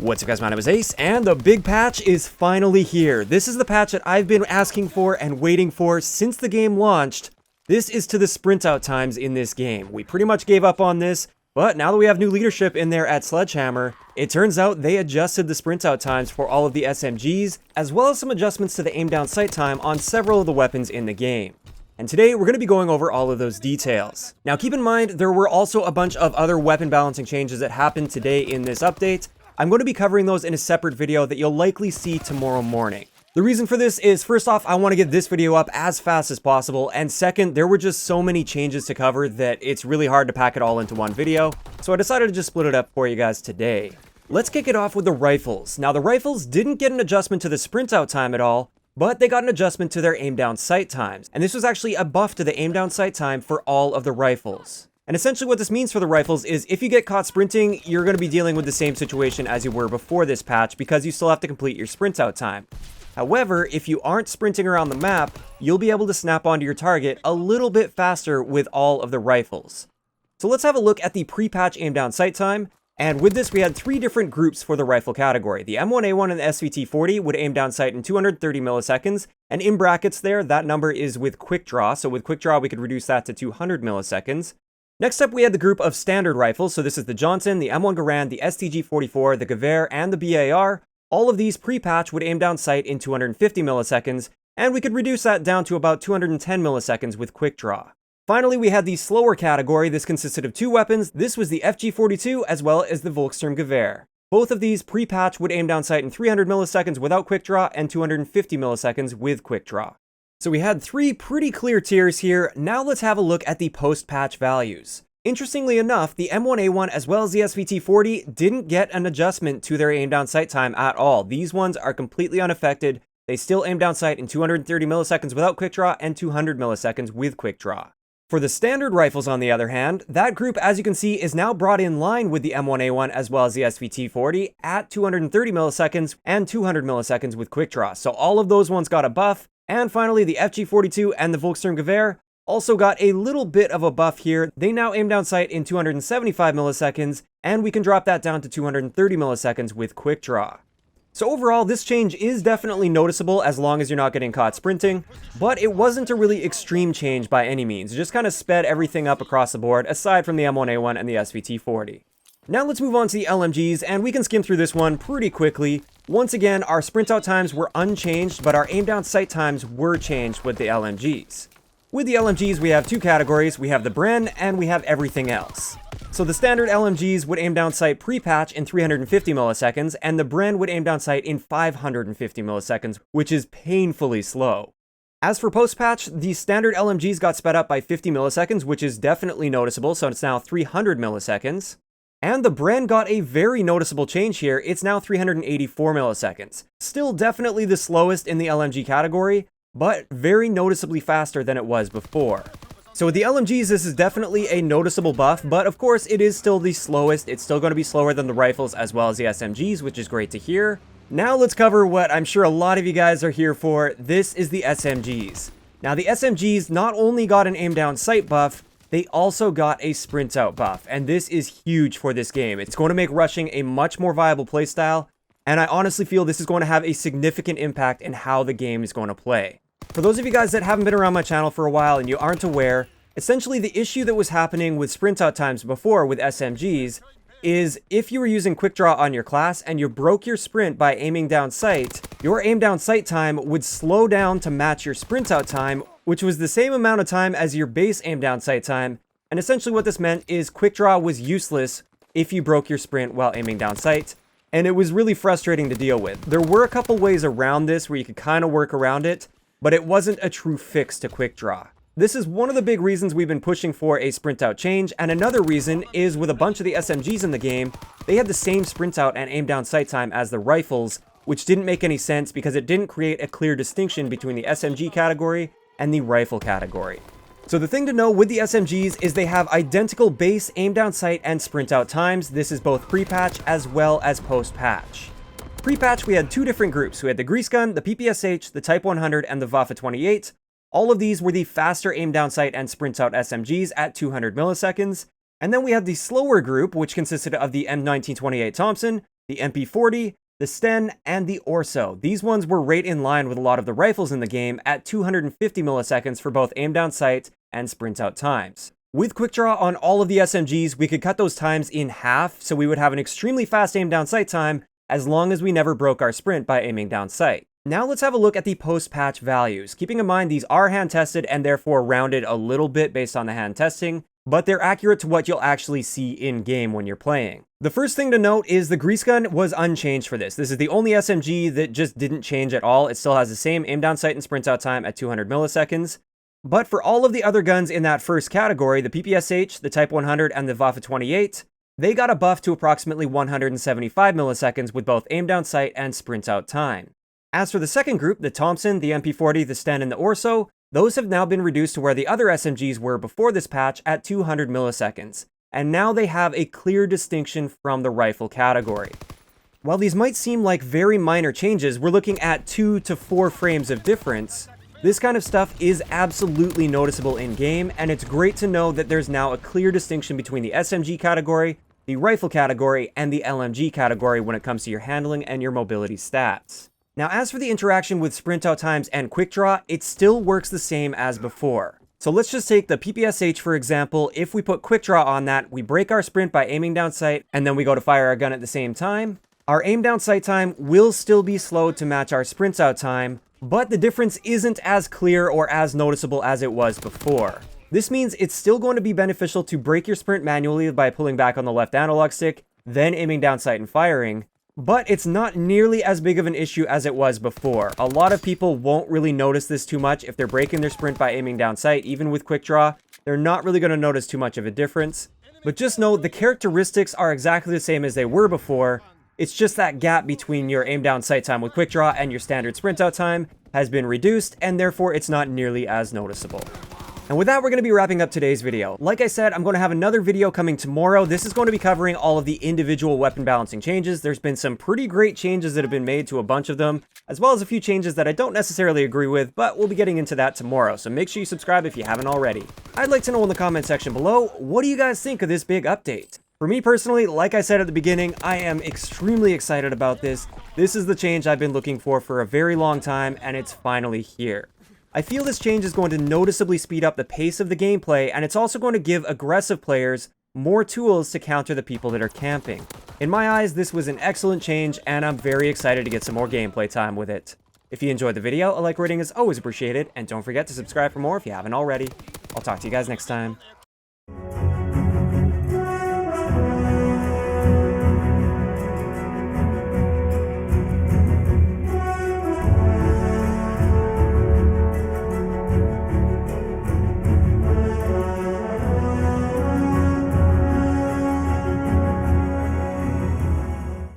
What's up guys, my name is Ace, and the big patch is finally here. This is the patch that I've been asking for and waiting for since the game launched. This is to the sprint out times in this game. We pretty much gave up on this, but now that we have new leadership in there at Sledgehammer, it turns out they adjusted the sprint out times for all of the SMGs, as well as some adjustments to the aim down sight time on several of the weapons in the game. And today, we're going to be going over all of those details. Now keep in mind, there were also a bunch of other weapon balancing changes that happened today in this update. I'm going to be covering those in a separate video that you'll likely see tomorrow morning. The reason for this is, first off, I want to get this video up as fast as possible, and second, there were just so many changes to cover that it's really hard to pack it all into one video, so I decided to just split it up for you guys today. Let's kick it off with the rifles. Now the rifles didn't get an adjustment to the sprint out time at all, but they got an adjustment to their aim down sight times, and this was actually a buff to the aim down sight time for all of the rifles. And essentially what this means for the rifles is if you get caught sprinting, you're going to be dealing with the same situation as you were before this patch because you still have to complete your sprint out time. However, if you aren't sprinting around the map, you'll be able to snap onto your target a little bit faster with all of the rifles. So let's have a look at the pre-patch aim down sight time. And with this, we had three different groups for the rifle category. The M1A1 and the SVT40 would aim down sight in 230 milliseconds, and in brackets there, that number is with quick draw. So with quick draw, we could reduce that to 200 milliseconds. Next up, we had the group of standard rifles. So this is the Johnson, the M1 Garand, the STG-44, the Gewehr, and the BAR. All of these pre-patch would aim down sight in 250 milliseconds, and we could reduce that down to about 210 milliseconds with quick draw. Finally, we had the slower category. This consisted of two weapons. This was the FG-42 as well as the Volkssturm Gewehr. Both of these pre-patch would aim down sight in 300 milliseconds without quick draw and 250 milliseconds with quick draw. So we had three pretty clear tiers here. Now let's have a look at the post-patch values. Interestingly enough, the M1A1 as well as the SVT40 didn't get an adjustment to their aim down sight time at all. These ones are completely unaffected. They still aim down sight in 230 milliseconds without quick draw and 200 milliseconds with quick draw. For the standard rifles, on the other hand, that group, as you can see, is now brought in line with the M1A1 as well as the SVT40 at 230 milliseconds and 200 milliseconds with quick draw. So all of those ones got a buff. And finally, the FG-42 and the Volkssturm Gewehr also got a little bit of a buff here. They now aim down sight in 275 milliseconds, and we can drop that down to 230 milliseconds with quick draw. So overall, this change is definitely noticeable as long as you're not getting caught sprinting, but it wasn't a really extreme change by any means. It just kind of sped everything up across the board, aside from the M1A1 and the SVT40. Now let's move on to the LMGs, and we can skim through this one pretty quickly. Once again, our sprint out times were unchanged, but our aim down sight times were changed with the LMGs. With the LMGs, we have two categories. We have the Bren, and we have everything else. So the standard LMGs would aim down sight pre-patch in 350 milliseconds, and the Bren would aim down sight in 550 milliseconds, which is painfully slow. As for post-patch, the standard LMGs got sped up by 50 milliseconds, which is definitely noticeable, so it's now 300 milliseconds. And the Bren got a very noticeable change here. It's now 384 milliseconds. Still definitely the slowest in the LMG category, but very noticeably faster than it was before. So with the LMGs, this is definitely a noticeable buff, but of course it is still the slowest. It's still going to be slower than the rifles as well as the SMGs, which is great to hear. Now let's cover what I'm sure a lot of you guys are here for. This is the SMGs. Now the SMGs not only got an aim down sight buff, they also got a sprint out buff, and this is huge for this game. It's going to make rushing a much more viable playstyle, and I honestly feel this is going to have a significant impact in how the game is going to play. For those of you guys that haven't been around my channel for a while and you aren't aware, essentially the issue that was happening with sprint out times before with SMGs is if you were using quick draw on your class and you broke your sprint by aiming down sight, your aim down sight time would slow down to match your sprint out time, which was the same amount of time as your base aim down sight time. And essentially what this meant is quick draw was useless if you broke your sprint while aiming down sight. And it was really frustrating to deal with. There were a couple ways around this where you could kind of work around it, but it wasn't a true fix to quick draw. This is one of the big reasons we've been pushing for a sprint out change, and another reason is with a bunch of the SMGs in the game, they had the same sprint out and aim down sight time as the rifles, which didn't make any sense because it didn't create a clear distinction between the SMG category and the rifle category. So the thing to know with the SMGs is they have identical base aim down sight and sprint out times. This is both pre-patch as well as post-patch. Pre-patch, we had two different groups. We had the Grease Gun, the PPSH, the Type 100, and the Waffe 28. All of these were the faster aim down sight and sprint out SMGs at 200 milliseconds. And then we had the slower group, which consisted of the M1928 Thompson, the MP40, the Sten, and the Orso. These ones were right in line with a lot of the rifles in the game at 250 milliseconds for both aim down sight and sprint out times. With quick draw on all of the SMGs, we could cut those times in half, so we would have an extremely fast aim down sight time as long as we never broke our sprint by aiming down sight. Now let's have a look at the post-patch values. Keeping in mind these are hand tested and therefore rounded a little bit based on the hand testing, but they're accurate to what you'll actually see in-game when you're playing. The first thing to note is the grease gun was unchanged for this. This is the only SMG that just didn't change at all. It still has the same aim down sight and sprint out time at 200 milliseconds. But for all of the other guns in that first category, the PPSH, the Type 100, and the Waffe 28, they got a buff to approximately 175 milliseconds with both aim down sight and sprint out time. As for the second group, the Thompson, the MP40, the Sten, and the Orso, those have now been reduced to where the other SMGs were before this patch at 200 milliseconds, and now they have a clear distinction from the rifle category. While these might seem like very minor changes, we're looking at 2 to 4 frames of difference. This kind of stuff is absolutely noticeable in-game, and it's great to know that there's now a clear distinction between the SMG category, the rifle category, and the LMG category when it comes to your handling and your mobility stats. Now, as for the interaction with sprint out times and quick draw, it still works the same as before. So let's just take the PPSH for example. If we put quick draw on that, we break our sprint by aiming down sight, and then we go to fire our gun at the same time. Our aim down sight time will still be slowed to match our sprint out time, but the difference isn't as clear or as noticeable as it was before. This means it's still going to be beneficial to break your sprint manually by pulling back on the left analog stick, then aiming down sight and firing. But it's not nearly as big of an issue as it was before. A lot of people won't really notice this too much if they're breaking their sprint by aiming down sight, even with quick draw. They're not really going to notice too much of a difference. But just know the characteristics are exactly the same as they were before. It's just that gap between your aim down sight time with quick draw and your standard sprint out time has been reduced, and therefore it's not nearly as noticeable. And with that, we're going to be wrapping up today's video. Like I said, I'm going to have another video coming tomorrow. This is going to be covering all of the individual weapon balancing changes. There's been some pretty great changes that have been made to a bunch of them, as well as a few changes that I don't necessarily agree with, but we'll be getting into that tomorrow, so make sure you subscribe if you haven't already. I'd like to know in the comment section below, what do you guys think of this big update? For me personally, like I said at the beginning, I am extremely excited about this. This is the change I've been looking for a very long time, and it's finally here. I feel this change is going to noticeably speed up the pace of the gameplay, and it's also going to give aggressive players more tools to counter the people that are camping. In my eyes, this was an excellent change, and I'm very excited to get some more gameplay time with it. If you enjoyed the video, a like rating is always appreciated, and don't forget to subscribe for more if you haven't already. I'll talk to you guys next time.